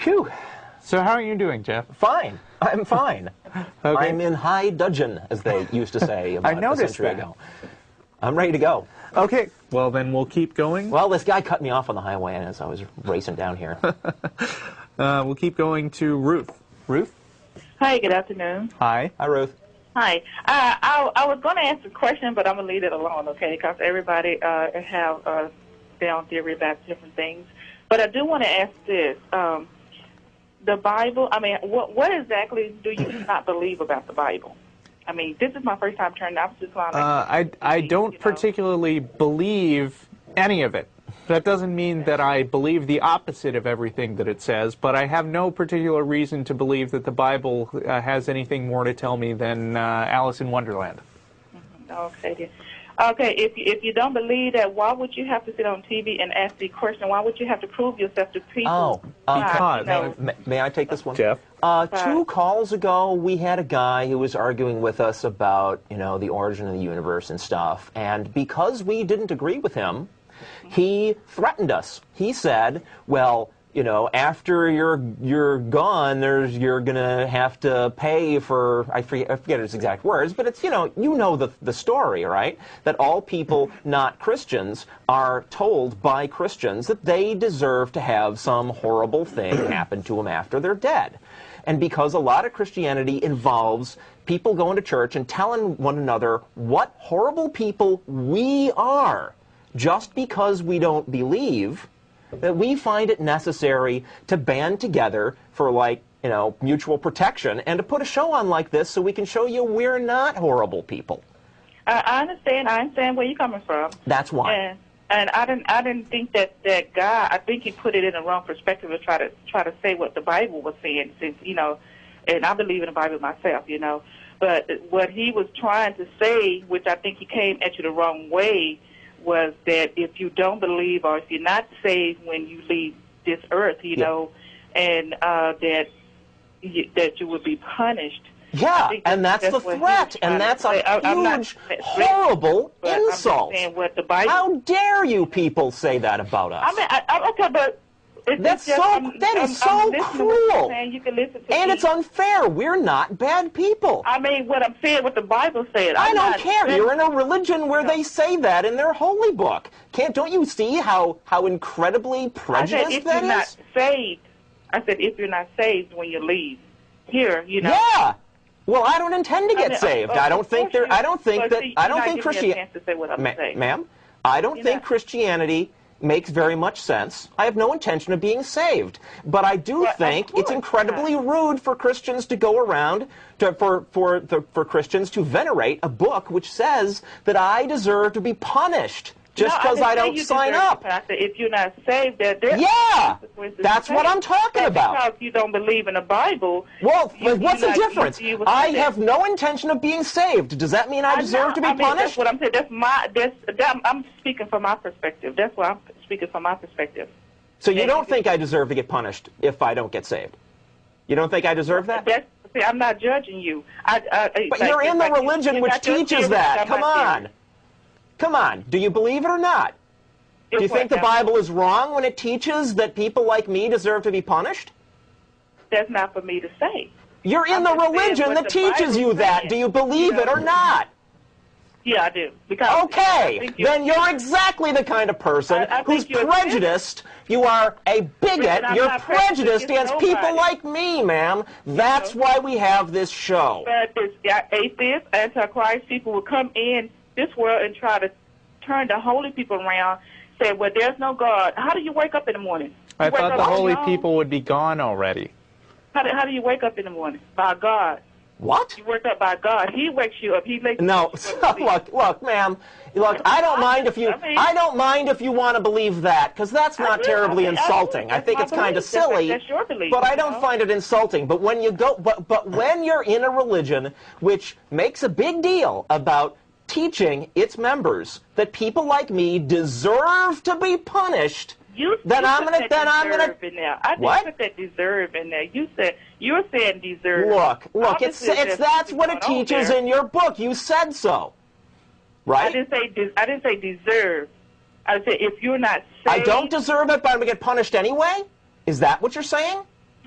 Phew. So how are you doing, Jeff? Fine. I'm fine. Okay. I'm in high dudgeon, as they used to say about noticed a century that. ago. I'm ready to go. Okay. Well, then we'll keep going. Well, this guy cut me off on the highway as I was racing down here. We'll keep going to Ruth. Ruth? Hi, good afternoon. Hi. Hi, Ruth. Hi. I was going to ask a question, but I'm going to leave it alone, okay, because everybody have their own theory about different things. But I do want to ask this. The Bible, I mean, what exactly do you not believe about the Bible? I mean, this is my first time turning out. I don't particularly believe any of it. That doesn't mean that I believe the opposite of everything that it says, but I have no particular reason to believe that the Bible has anything more to tell me than Alice in Wonderland. Okay. Okay, if you don't believe that, why would you have to sit on TV and ask the question? Why would you have to prove yourself to people? Because. May I take this one? Jeff? 2 calls ago, we had a guy who was arguing with us about, the origin of the universe and stuff. And because we didn't agree with him, he threatened us. He said, well, after you're gone, you're gonna have to pay for, I forget his exact words, but it's the story, right? That all people not Christians are told by Christians that they deserve to have some horrible thing happen to them after they're dead. And because a lot of Christianity involves people going to church and telling one another what horrible people we are, just because we don't believe, that we find it necessary to band together for, mutual protection and to put a show on like this so we can show you we're not horrible people. I understand where you're coming from. That's why. And I didn't think that guy, I think he put it in the wrong perspective to try to say what the Bible was saying, since, and I believe in the Bible myself, But what he was trying to say, which I think he came at you the wrong way, was that if you don't believe or if you're not saved when you leave this earth, and that you would be punished. Yeah, and that's the threat, and that's a huge, horrible insult. What the Bible. How dare you people say that about us? I mean, okay, but that is so cruel, you can listen to and me. It's unfair. We're not bad people. I mean, what I'm saying, what the Bible said. I don't care. You're in a religion where they say that in their holy book. Don't you see how incredibly prejudiced that is? Not saved, I said if you're not saved when you leave here, Yeah. Well, I don't intend to get saved. I don't think Christianity. Ma'am, I don't think Christianity makes very much sense. I have no intention of being saved. But I do think it's incredibly rude for Christians to go around, for Christians to venerate a book which says that I deserve to be punished just because I don't sign up. If you're not saved, that's what I'm talking about. Because you don't believe in the Bible. Well, what's the difference? I have no intention of being saved. Does that mean I deserve to be punished? That's what I'm saying. I'm speaking from my perspective. That's why I'm speaking from my perspective. So you don't think I deserve to get punished if I don't get saved? You don't think I deserve that? See, I'm not judging you. But you're in the religion which teaches that. Come on. Come on. Do you believe it or not? Do you think the Bible is wrong when it teaches that people like me deserve to be punished? That's not for me to say. You're in the religion that teaches you that. Do you believe it or not? Yeah, I do. Because okay, then you're exactly the kind of person who's prejudiced. You are a bigot. You're prejudiced against people like me, ma'am. That's why we have this show. But this atheist, antichrist people will come in this world and try to turn the holy people around, say, well, there's no God. How do you wake up in the morning? I thought the holy people would be gone already. How do you wake up in the morning? By God. What? You wake up by God. He wakes you up. He makes no. Look, ma'am. Look, I don't mind if you want to believe that, because that's not terribly insulting. I think it's kind of silly. That's your belief, but I don't find it insulting. But when you go, but when you're in a religion which makes a big deal about teaching its members that people like me deserve to be punished, I'm gonna. I didn't put that deserve in there. You're saying deserve. Look. That's what it teaches in your book. You said so, right? I didn't say deserve. I said if you're not saved. I don't deserve it, but I'm gonna get punished anyway. Is that what you're saying?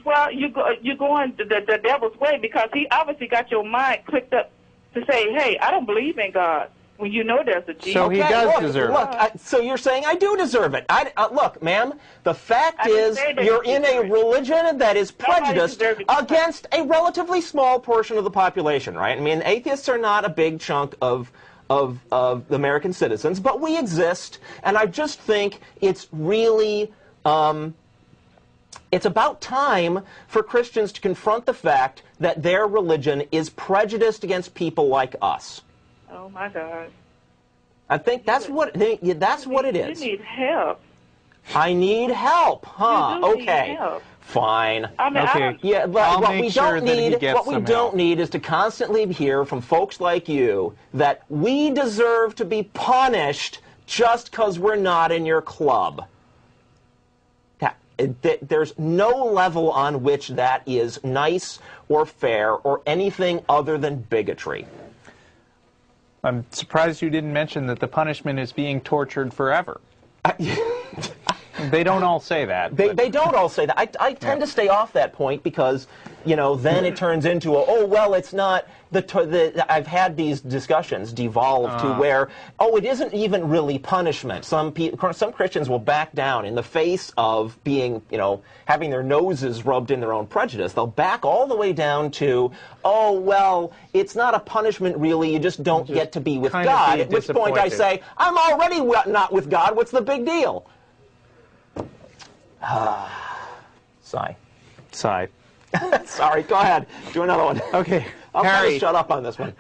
Well, you're going the devil's way, because he obviously got your mind clicked up to say, hey, I don't believe in God, when you know there's a Jesus. So he does deserve it. Look, so you're saying I do deserve it. Look, ma'am, the fact is you're in a religion that is prejudiced against a relatively small portion of the population, right? I mean, atheists are not a big chunk of American citizens, but we exist, and I just think it's really... it's about time for Christians to confront the fact that their religion is prejudiced against people like us. Oh, my God. I think that's what it is. You need help. I need help, huh? You do Okay. need help. Fine. I mean, Okay. Yeah, but what we sure don't need is to constantly hear from folks like you that we deserve to be punished just because we're not in your club. There's no level on which that is nice or fair or anything other than bigotry. I'm surprised you didn't mention that the punishment is being tortured forever. They don't all say that. They don't all say that. I tend to stay off that point because, you know, then it turns into it's not I've had these discussions devolve to where, it isn't even really punishment. Some Christians will back down in the face of being, having their noses rubbed in their own prejudice. They'll back all the way down to, it's not a punishment really, you just don't get to be with God. At which point I say, I'm already not with God, what's the big deal? Sigh. Sigh. Sorry, go ahead. Do another one. Okay. I'll try Harry. to shut up on this one.